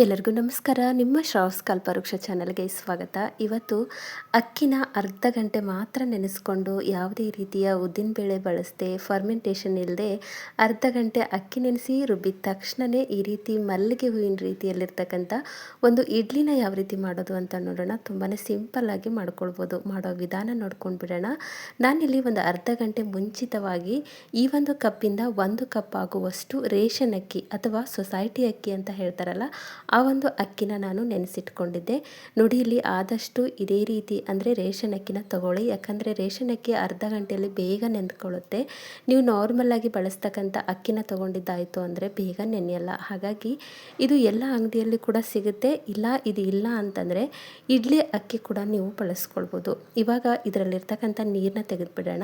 ಎಲ್ಲರಿಗೂ ನಮಸ್ಕಾರ. ನಿಮ್ಮ ಶ್ರಾವ್ಸ್ ಕಲ್ಪವೃಕ್ಷ ಚಾನಲ್ಗೆ ಸ್ವಾಗತ. ಇವತ್ತು ಅಕ್ಕಿನ ಅರ್ಧ ಗಂಟೆ ಮಾತ್ರ ನೆನೆಸ್ಕೊಂಡು ಯಾವುದೇ ರೀತಿಯ ಉದ್ದಿನಬೇಳೆ ಬಳಸದೆ ಫರ್ಮೆಂಟೇಷನ್ ಇಲ್ಲದೆ ಅರ್ಧ ಗಂಟೆ ಅಕ್ಕಿ ನೆನೆಸಿ ರುಬ್ಬಿದ ತಕ್ಷಣವೇ ಈ ರೀತಿ ಮಲ್ಲಿಗೆ ಹೂವಿನ ರೀತಿಯಲ್ಲಿರ್ತಕ್ಕಂಥ ಒಂದು ಇಡ್ಲಿನ ಯಾವ ರೀತಿ ಮಾಡೋದು ಅಂತ ನೋಡೋಣ. ತುಂಬಾ ಸಿಂಪಲ್ಲಾಗಿ ಮಾಡ್ಕೊಳ್ಬೋದು. ಮಾಡೋ ವಿಧಾನ ನೋಡ್ಕೊಂಡು ಬಿಡೋಣ. ನಾನಿಲ್ಲಿ ಒಂದು ಅರ್ಧ ಗಂಟೆ ಮುಂಚಿತವಾಗಿ ಈ ಒಂದು ಕಪ್ಪಿಂದ 1 ಕಪ್ ಆಗುವಷ್ಟು ರೇಷನ್ ಅಕ್ಕಿ ಅಥವಾ ಸೊಸೈಟಿ ಅಕ್ಕಿ ಅಂತ ಹೇಳ್ತಾರಲ್ಲ, ಆ ಒಂದು ಅಕ್ಕಿನ ನಾನು ನೆನೆಸಿಟ್ಕೊಂಡಿದ್ದೆ. ನೋಡಿ, ಇಲ್ಲಿ ಆದಷ್ಟು ಇದೇ ರೀತಿ ಅಂದರೆ ರೇಷನ್ ಅಕ್ಕಿನ ತೊಗೊಳ್ಳಿ. ಯಾಕಂದರೆ ರೇಷನ್ ಅಕ್ಕಿ ಅರ್ಧ ಗಂಟೆಯಲ್ಲಿ ಬೇಗ ನೆಂದ್ಕೊಳ್ಳುತ್ತೆ. ನೀವು ನಾರ್ಮಲ್ಲಾಗಿ ಬಳಸ್ತಕ್ಕಂಥ ಅಕ್ಕಿನ ತೊಗೊಂಡಿದ್ದಾಯಿತು ಅಂದರೆ ಬೇಗ ನೆನೆಯಲ್ಲ. ಹಾಗಾಗಿ ಇದು ಎಲ್ಲ ಅಂಗಡಿಯಲ್ಲಿ ಕೂಡ ಸಿಗುತ್ತೆ. ಇದು ಇಲ್ಲ ಅಂತಂದರೆ ಇಡ್ಲಿ ಅಕ್ಕಿ ಕೂಡ ನೀವು ಬಳಸ್ಕೊಳ್ಬೋದು. ಇವಾಗ ಇದರಲ್ಲಿರ್ತಕ್ಕಂಥ ನೀರನ್ನ ತೆಗೆದುಬಿಡೋಣ.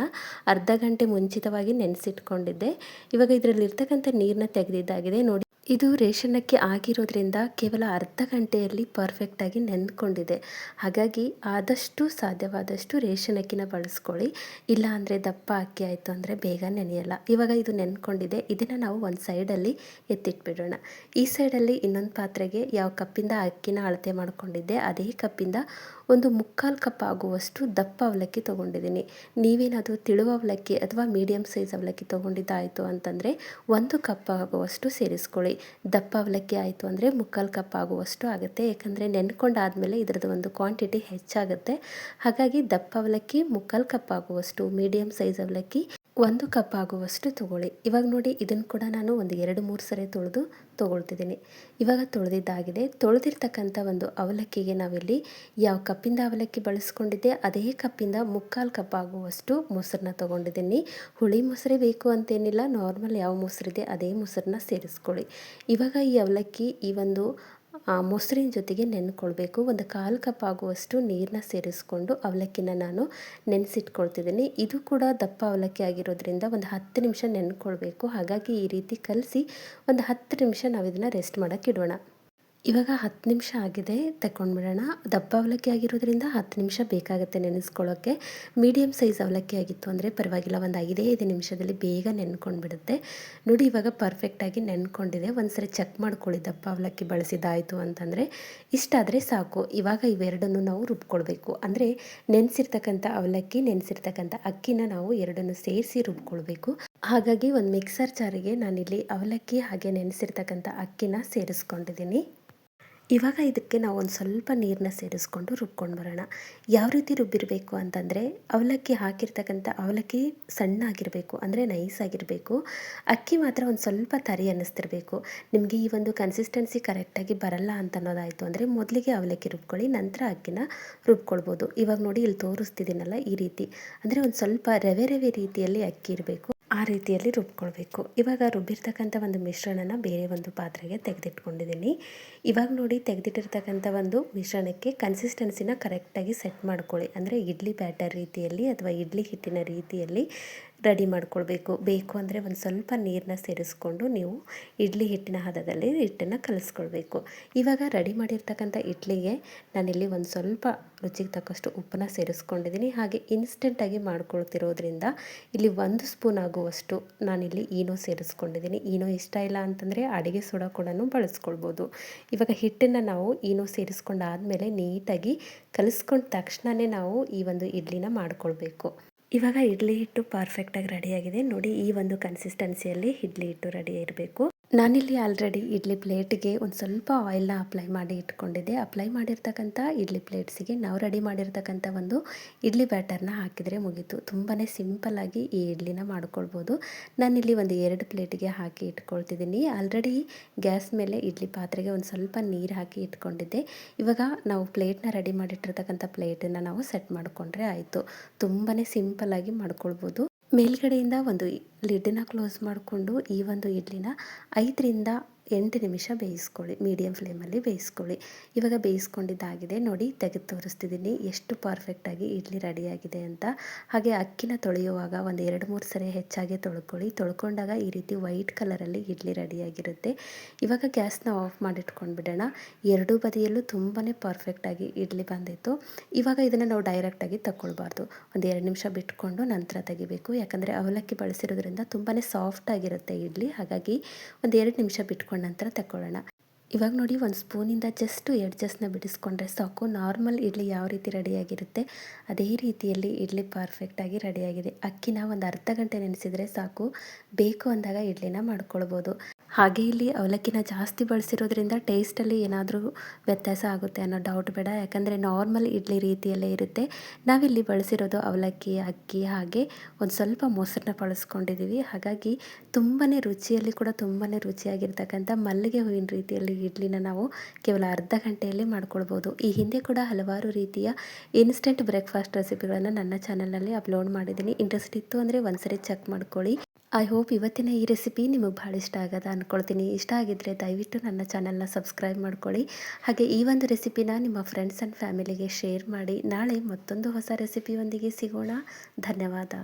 ಅರ್ಧ ಗಂಟೆ ಮುಂಚಿತವಾಗಿ ನೆನೆಸಿಟ್ಕೊಂಡಿದ್ದೆ. ಇವಾಗ ಇದರಲ್ಲಿರ್ತಕ್ಕಂಥ ನೀರನ್ನ ತೆಗೆದಿದ್ದಾಗಿದೆ. ನೋಡಿ, ಇದು ರೇಷನ್ ಅಕ್ಕಿ ಆಗಿರೋದ್ರಿಂದ ಕೇವಲ ಅರ್ಧ ಗಂಟೆಯಲ್ಲಿ ಪರ್ಫೆಕ್ಟಾಗಿ ನೆಂದ್ಕೊಂಡಿದೆ. ಹಾಗಾಗಿ ಆದಷ್ಟು ಸಾಧ್ಯವಾದಷ್ಟು ರೇಷನ್ ಅಕ್ಕಿನ ಬಳಸ್ಕೊಳ್ಳಿ. ಇಲ್ಲ ಅಂದರೆ ದಪ್ಪ ಅಕ್ಕಿ ಆಯಿತು ಅಂದರೆ ಬೇಗ ನೆನೆಯಲ್ಲ. ಇವಾಗ ಇದು ನೆಂದ್ಕೊಂಡಿದೆ. ಇದನ್ನು ನಾವು ಒಂದು ಸೈಡಲ್ಲಿ ಎತ್ತಿಟ್ಬಿಡೋಣ. ಈ ಸೈಡಲ್ಲಿ ಇನ್ನೊಂದು ಪಾತ್ರೆಗೆ ಯಾವ ಕಪ್ಪಿಂದ ಅಕ್ಕಿನ ಅಳತೆ ಮಾಡ್ಕೊಂಡಿದ್ದೆ ಅದೇ ಕಪ್ಪಿಂದ ಒಂದು 3/4 ಕಪ್ ಆಗುವಷ್ಟು ದಪ್ಪ ಅವಲಕ್ಕಿ ತೊಗೊಂಡಿದ್ದೀನಿ. ನೀವೇನಾದರೂ ತಿಳುವ ಅವಲಕ್ಕಿ ಅಥವಾ ಮೀಡಿಯಮ್ ಸೈಜ್ ಅವಲಕ್ಕಿ ತೊಗೊಂಡಿದ್ದಾಯಿತು ಅಂತಂದರೆ 1 ಕಪ್ ಆಗುವಷ್ಟು ಸೇರಿಸ್ಕೊಳ್ಳಿ. ದಪ್ಪ ಅವಲಕ್ಕಿ ಆಯಿತು ಅಂದರೆ 3/4 ಕಪ್ ಆಗುವಷ್ಟು ಆಗುತ್ತೆ. ಯಾಕಂದರೆ ನೆನ್ಕೊಂಡಾದಮೇಲೆ ಇದರದ್ದು ಒಂದು ಕ್ವಾಂಟಿಟಿ ಹೆಚ್ಚಾಗುತ್ತೆ. ಹಾಗಾಗಿ ದಪ್ಪ ಅವಲಕ್ಕಿ 3/4 ಕಪ್ ಆಗುವಷ್ಟು, ಮೀಡಿಯಮ್ ಸೈಜ್ ಅವಲಕ್ಕಿ 1 ಕಪ್ ಆಗುವಷ್ಟು ತೊಗೊಳ್ಳಿ. ಇವಾಗ ನೋಡಿ, ಇದನ್ನು ಕೂಡ ನಾನು ಒಂದು 2-3 ಸರಿ ತೊಗೊಳ್ತಿದ್ದೀನಿ. ಇವಾಗ ತೊಳೆದಿದ್ದಾಗಿದೆ. ತೊಳೆದಿರ್ತಕ್ಕಂಥ ಒಂದು ಅವಲಕ್ಕಿಗೆ ನಾವಿಲ್ಲಿ ಯಾವ ಕಪ್ಪಿಂದ ಅವಲಕ್ಕಿ ಬಳಸ್ಕೊಂಡಿದ್ದೆ ಅದೇ ಕಪ್ಪಿಂದ 3/4 ಕಪ್ ಆಗುವಷ್ಟು ಮೊಸರನ್ನ ತೊಗೊಂಡಿದ್ದೀನಿ. ಹುಳಿ ಮೊಸರೇ ಬೇಕು ಅಂತೇನಿಲ್ಲ, ನಾರ್ಮಲ್ ಯಾವ ಮೊಸರಿದೆ ಅದೇ ಮೊಸರನ್ನ ಸೇರಿಸ್ಕೊಳ್ಳಿ. ಇವಾಗ ಈ ಅವಲಕ್ಕಿ ಈ ಒಂದು ಮೊಸರಿನ ಜೊತೆಗೆ ನೆನ್ಕೊಳ್ಬೇಕು. ಒಂದು 1/4 ಕಪ್ ಆಗುವಷ್ಟು ನೀರನ್ನ ಸೇರಿಸ್ಕೊಂಡು ಅವಲಕ್ಕಿನ ನಾನು ನೆನೆಸಿಟ್ಕೊಳ್ತಿದ್ದೀನಿ. ಇದು ಕೂಡ ದಪ್ಪ ಅವಲಕ್ಕಿ ಆಗಿರೋದ್ರಿಂದ ಒಂದು 10 ನಿಮಿಷ ನೆನ್ಕೊಳ್ಬೇಕು. ಹಾಗಾಗಿ ಈ ರೀತಿ ಕಲಸಿ ಒಂದು 10 ನಿಮಿಷ ನಾವು ಇದನ್ನು ರೆಸ್ಟ್ ಮಾಡೋಕ್ಕೆ ಇಡೋಣ. ಇವಾಗ 10 ನಿಮಿಷ ಆಗಿದೆ, ತಗೊಂಡ್ಬಿಡೋಣ. ದಪ್ಪ ಅವಲಕ್ಕಿ ಆಗಿರೋದ್ರಿಂದ 10 ನಿಮಿಷ ಬೇಕಾಗುತ್ತೆ ನೆನೆಸ್ಕೊಳ್ಳೋಕ್ಕೆ. ಮೀಡಿಯಮ್ ಸೈಜ್ ಅವಲಕ್ಕಿ ಆಗಿತ್ತು ಅಂದರೆ ಪರವಾಗಿಲ್ಲ, ಒಂದು 5 ನಿಮಿಷದಲ್ಲಿ ಬೇಗ ನೆನ್ಕೊಂಡ್ಬಿಡುತ್ತೆ. ನೋಡಿ, ಇವಾಗ ಪರ್ಫೆಕ್ಟಾಗಿ ನೆನ್ಕೊಂಡಿದೆ. ಒಂದು ಸರಿ ಚೆಕ್ ಮಾಡ್ಕೊಳ್ಳಿ. ದಪ್ಪ ಅವಲಕ್ಕಿ ಬಳಸಿದ್ದಾಯಿತು ಅಂತಂದರೆ ಇಷ್ಟಾದರೆ ಸಾಕು. ಇವಾಗ ಇವೆರಡನ್ನು ನಾವು ರುಬ್ಕೊಳ್ಬೇಕು. ಅಂದರೆ ನೆನೆಸಿರ್ತಕ್ಕಂಥ ಅವಲಕ್ಕಿ, ನೆನೆಸಿರ್ತಕ್ಕಂಥ ಅಕ್ಕಿನ ನಾವು ಎರಡನ್ನು ಸೇರಿಸಿ ರುಬ್ಕೊಳ್ಬೇಕು. ಹಾಗಾಗಿ ಒಂದು ಮಿಕ್ಸರ್ ಜಾರಿಗೆ ನಾನಿಲ್ಲಿ ಅವಲಕ್ಕಿ ಹಾಗೆ ನೆನೆಸಿರ್ತಕ್ಕಂಥ ಅಕ್ಕಿನ ಸೇರಿಸ್ಕೊಂಡಿದ್ದೀನಿ. ಇವಾಗ ಇದಕ್ಕೆ ನಾವು ಒಂದು ಸ್ವಲ್ಪ ನೀರನ್ನ ಸೇರಿಸ್ಕೊಂಡು ರುಬ್ಕೊಂಡು ಬರೋಣ. ಯಾವ ರೀತಿ ರುಬ್ಬಿರಬೇಕು ಅಂತಂದರೆ, ಅವಲಕ್ಕಿ ಹಾಕಿರ್ತಕ್ಕಂಥ ಅವಲಕ್ಕಿ ಸಣ್ಣ ಆಗಿರಬೇಕು, ಅಂದರೆ ನೈಸ್ ಆಗಿರಬೇಕು. ಅಕ್ಕಿ ಮಾತ್ರ ಒಂದು ಸ್ವಲ್ಪ ತರಿ ಅನ್ನಿಸ್ತಿರಬೇಕು. ನಿಮಗೆ ಈ ಒಂದು ಕನ್ಸಿಸ್ಟೆನ್ಸಿ ಕರೆಕ್ಟಾಗಿ ಬರಲ್ಲ ಅಂತ ಅನ್ನೋದಾಯಿತು ಅಂದರೆ ಮೊದಲಿಗೆ ಅವಲಕ್ಕಿ ರುಬ್ಕೊಳ್ಳಿ, ನಂತರ ಅಕ್ಕಿನ ರುಬ್ಕೊಳ್ಬೋದು. ಇವಾಗ ನೋಡಿ, ಇಲ್ಲಿ ತೋರಿಸ್ತಿದ್ದೀನಲ್ಲ ಈ ರೀತಿ, ಅಂದರೆ ಒಂದು ಸ್ವಲ್ಪ ರವೆ ರೀತಿಯಲ್ಲಿ ಅಕ್ಕಿ ಇರಬೇಕು. ಆ ರೀತಿಯಲ್ಲಿ ರುಬ್ಕೊಳ್ಬೇಕು. ಇವಾಗ ರುಬ್ಬಿರ್ತಕ್ಕಂಥ ಒಂದು ಮಿಶ್ರಣನ ಬೇರೆ ಒಂದು ಪಾತ್ರೆಗೆ ತೆಗೆದಿಟ್ಕೊಂಡಿದ್ದೀನಿ. ಇವಾಗ ನೋಡಿ, ತೆಗೆದಿಟ್ಟಿರ್ತಕ್ಕಂಥ ಒಂದು ಮಿಶ್ರಣಕ್ಕೆ ಕನ್ಸಿಸ್ಟೆನ್ಸಿನ ಕರೆಕ್ಟಾಗಿ ಸೆಟ್ ಮಾಡ್ಕೊಳ್ಳಿ. ಅಂದರೆ ಇಡ್ಲಿ ಬ್ಯಾಟರ್ ರೀತಿಯಲ್ಲಿ ಅಥವಾ ಇಡ್ಲಿ ಹಿಟ್ಟಿನ ರೀತಿಯಲ್ಲಿ ರೆಡಿ ಮಾಡ್ಕೊಳ್ಬೇಕು. ಬೇಕು ಅಂದರೆ ಒಂದು ಸ್ವಲ್ಪ ನೀರನ್ನ ಸೇರಿಸ್ಕೊಂಡು ನೀವು ಇಡ್ಲಿ ಹಿಟ್ಟಿನ ಹದದಲ್ಲಿ ಹಿಟ್ಟನ್ನು ಕಲಿಸ್ಕೊಳ್ಬೇಕು. ಇವಾಗ ರೆಡಿ ಮಾಡಿರ್ತಕ್ಕಂಥ ಇಡ್ಲಿಗೆ ನಾನಿಲ್ಲಿ ಒಂದು ಸ್ವಲ್ಪ ರುಚಿಗೆ ತಕ್ಕಷ್ಟು ಉಪ್ಪನ್ನ ಸೇರಿಸ್ಕೊಂಡಿದ್ದೀನಿ. ಹಾಗೆ ಇನ್ಸ್ಟೆಂಟಾಗಿ ಮಾಡ್ಕೊಳ್ತಿರೋದ್ರಿಂದ ಇಲ್ಲಿ 1 ಸ್ಪೂನ್ ಆಗುವಷ್ಟು ನಾನಿಲ್ಲಿ ಈನೋ ಸೇರಿಸ್ಕೊಂಡಿದ್ದೀನಿ. ಈನೋ ಇಷ್ಟ ಇಲ್ಲ ಅಂತಂದರೆ ಅಡುಗೆ ಸೋಡಾ ಕೂಡ ಬಳಸ್ಕೊಳ್ಬೋದು. ಇವಾಗ ಹಿಟ್ಟನ್ನು ನಾವು ಈನೋ ಸೇರಿಸ್ಕೊಂಡಾದಮೇಲೆ ನೀಟಾಗಿ ಕಲಿಸ್ಕೊಂಡ ತಕ್ಷಣವೇ ನಾವು ಈ ಒಂದು ಇಡ್ಲಿನ ಮಾಡ್ಕೊಳ್ಬೇಕು. ಇವಾಗ ಇಡ್ಲಿ ಹಿಟ್ಟು ಪರ್ಫೆಕ್ಟಾಗಿ ರೆಡಿಯಾಗಿದೆ. ನೋಡಿ, ಈ ಒಂದು ಕನ್ಸಿಸ್ಟೆನ್ಸಿಯಲ್ಲಿ ಇಡ್ಲಿ ಹಿಟ್ಟು ರೆಡಿ ಇರಬೇಕು. ನಾನಿಲ್ಲಿ ಆಲ್ರೆಡಿ ಇಡ್ಲಿ ಪ್ಲೇಟಿಗೆ ಒಂದು ಸ್ವಲ್ಪ ಆಯಿಲ್ನ ಅಪ್ಲೈ ಮಾಡಿ ಇಟ್ಕೊಂಡಿದ್ದೆ. ಅಪ್ಲೈ ಮಾಡಿರ್ತಕ್ಕಂಥ ಇಡ್ಲಿ ಪ್ಲೇಟ್ಸಿಗೆ ನಾವು ರೆಡಿ ಮಾಡಿರ್ತಕ್ಕಂಥ ಒಂದು ಇಡ್ಲಿ ಬ್ಯಾಟರ್ನ ಹಾಕಿದರೆ ಮುಗೀತು. ತುಂಬಾ ಸಿಂಪಲ್ಲಾಗಿ ಈ ಇಡ್ಲಿನ ಮಾಡ್ಕೊಳ್ಬೋದು. ನಾನಿಲ್ಲಿ ಒಂದು 2 ಪ್ಲೇಟಿಗೆ ಹಾಕಿ ಇಟ್ಕೊಳ್ತಿದ್ದೀನಿ. ಆಲ್ರೆಡಿ ಗ್ಯಾಸ್ ಮೇಲೆ ಇಡ್ಲಿ ಪಾತ್ರೆಗೆ ಒಂದು ಸ್ವಲ್ಪ ನೀರು ಹಾಕಿ ಇಟ್ಕೊಂಡಿದ್ದೆ. ಇವಾಗ ನಾವು ಪ್ಲೇಟ್ನ ರೆಡಿ ಮಾಡಿಟ್ಟಿರ್ತಕ್ಕಂಥ ಪ್ಲೇಟನ್ನು ನಾವು ಸೆಟ್ ಮಾಡಿಕೊಂಡ್ರೆ ಆಯಿತು. ತುಂಬಾ ಸಿಂಪಲ್ಲಾಗಿ ಮಾಡ್ಕೊಳ್ಬೋದು. ಮೇಲ್ಗಡೆಯಿಂದ ಒಂದು ಲಿಡ್ಡನ್ನ ಕ್ಲೋಸ್ ಮಾಡಿಕೊಂಡು ಈ ಒಂದು ಇಡ್ಲಿನ 5ರಿಂದ 8 ನಿಮಿಷ ಬೇಯಿಸ್ಕೊಳ್ಳಿ. ಮೀಡಿಯಮ್ ಫ್ಲೇಮಲ್ಲಿ ಬೇಯಿಸ್ಕೊಳ್ಳಿ. ಇವಾಗ ಬೇಯಿಸ್ಕೊಂಡಿದ್ದಾಗಿದೆ. ನೋಡಿ, ತೆಗೆದು ತೋರಿಸ್ತಿದ್ದೀನಿ ಎಷ್ಟು ಪರ್ಫೆಕ್ಟಾಗಿ ಇಡ್ಲಿ ರೆಡಿಯಾಗಿದೆ ಅಂತ. ಹಾಗೆ ಅಕ್ಕಿನ ತೊಳೆಯುವಾಗ ಒಂದು 2-3 ಸರಿ ಹೆಚ್ಚಾಗಿ ತೊಳ್ಕೊಳ್ಳಿ. ತೊಳ್ಕೊಂಡಾಗ ಈ ರೀತಿ ವೈಟ್ ಕಲರಲ್ಲಿ ಇಡ್ಲಿ ರೆಡಿಯಾಗಿರುತ್ತೆ. ಇವಾಗ ಗ್ಯಾಸ್ನ ಆಫ್ ಮಾಡಿಟ್ಕೊಂಡು ಬಿಡೋಣ. ಎರಡೂ ಬದಿಯಲ್ಲೂ ತುಂಬಾ ಪರ್ಫೆಕ್ಟಾಗಿ ಇಡ್ಲಿ ಬಂದಿತ್ತು. ಇವಾಗ ಇದನ್ನು ನಾವು ಡೈರೆಕ್ಟಾಗಿ ತಗೊಳ್ಬಾರ್ದು. ಒಂದು 2 ನಿಮಿಷ ಬಿಟ್ಕೊಂಡು ನಂತರ ತೆಗಿಬೇಕು. ಯಾಕಂದರೆ ಅವಲಕ್ಕಿ ಬಳಸಿರೋದ್ರಿಂದ ತುಂಬಾ ಸಾಫ್ಟ್ ಆಗಿರುತ್ತೆ ಇಡ್ಲಿ. ಹಾಗಾಗಿ ಒಂದು 2 ನಿಮಿಷ ಬಿಟ್ಕೊಂಡು ನಂತರ ತಗೊಳ್ಳೋಣ. ಇವಾಗ ನೋಡಿ ಒಂದು ಸ್ಪೂನಿಂದ ಜಸ್ಟು ಎಡ್ಜಸ್ನ ಬಿಡಿಸ್ಕೊಂಡ್ರೆ ಸಾಕು. ನಾರ್ಮಲ್ ಇಡ್ಲಿ ಯಾವ ರೀತಿ ರೆಡಿಯಾಗಿರುತ್ತೆ ಅದೇ ರೀತಿಯಲ್ಲಿ ಇಡ್ಲಿ ಪರ್ಫೆಕ್ಟಾಗಿ ರೆಡಿಯಾಗಿದೆ. ಅಕ್ಕಿನ ಒಂದು ಅರ್ಧ ಗಂಟೆ ನೆನೆಸಿದರೆ ಸಾಕು, ಬೇಕು ಅಂದಾಗ ಇಡ್ಲಿನ ಮಾಡ್ಕೊಳ್ಬೋದು. ಹಾಗೆ ಇಲ್ಲಿ ಅವಲಕ್ಕಿನ ಜಾಸ್ತಿ ಬಳಸಿರೋದ್ರಿಂದ ಟೇಸ್ಟಲ್ಲಿ ಏನಾದರೂ ವ್ಯತ್ಯಾಸ ಆಗುತ್ತೆ ಅನ್ನೋ ಡೌಟ್ ಬೇಡ, ಯಾಕಂದರೆ ನಾರ್ಮಲ್ ಇಡ್ಲಿ ರೀತಿಯಲ್ಲೇ ಇರುತ್ತೆ. ನಾವಿಲ್ಲಿ ಬಳಸಿರೋದು ಅವಲಕ್ಕಿ, ಅಕ್ಕಿ ಹಾಗೆ ಒಂದು ಸ್ವಲ್ಪ ಮೊಸರನ್ನ ಬಳಸ್ಕೊಂಡಿದ್ದೀವಿ. ಹಾಗಾಗಿ ತುಂಬಾ ರುಚಿಯಲ್ಲಿ ಕೂಡ ತುಂಬಾ ರುಚಿಯಾಗಿರ್ತಕ್ಕಂಥ ಮಲ್ಲಿಗೆ ಹೂವಿನ ರೀತಿಯಲ್ಲಿ ಇಡ್ಲಿನ ನಾವು ಕೇವಲ ಅರ್ಧ ಗಂಟೆಯಲ್ಲಿ ಮಾಡ್ಕೊಳ್ಬೋದು. ಈ ಹಿಂದೆ ಕೂಡ ಹಲವಾರು ರೀತಿಯ ಇನ್ಸ್ಟೆಂಟ್ ಬ್ರೇಕ್ಫಾಸ್ಟ್ ರೆಸಿಪಿಗಳನ್ನು ನನ್ನ ಚಾನಲ್ನಲ್ಲಿ ಅಪ್ಲೋಡ್ ಮಾಡಿದ್ದೀನಿ. ಇಂಟ್ರೆಸ್ಟ್ ಇತ್ತು ಅಂದರೆ ಒಂದ್ಸರಿ ಚೆಕ್ ಮಾಡ್ಕೊಳ್ಳಿ. ಐ ಹೋಪ್ ಇವತ್ತಿನ ಈ ರೆಸಿಪಿ ನಿಮಗೆ ಭಾಳ ಇಷ್ಟ ಆಗದ ಅಂದ್ಕೊಳ್ತೀನಿ. ಇಷ್ಟ ಆಗಿದ್ದರೆ ದಯವಿಟ್ಟು ನನ್ನ ಚಾನಲ್ನ ಸಬ್ಸ್ಕ್ರೈಬ್ ಮಾಡ್ಕೊಳ್ಳಿ. ಹಾಗೆ ಈ ಒಂದು ರೆಸಿಪಿನ ನಿಮ್ಮ ಫ್ರೆಂಡ್ಸ್ ಆ್ಯಂಡ್ ಫ್ಯಾಮಿಲಿಗೆ ಶೇರ್ ಮಾಡಿ. ನಾಳೆ ಮತ್ತೊಂದು ಹೊಸ ರೆಸಿಪಿಯೊಂದಿಗೆ ಸಿಗೋಣ. ಧನ್ಯವಾದ.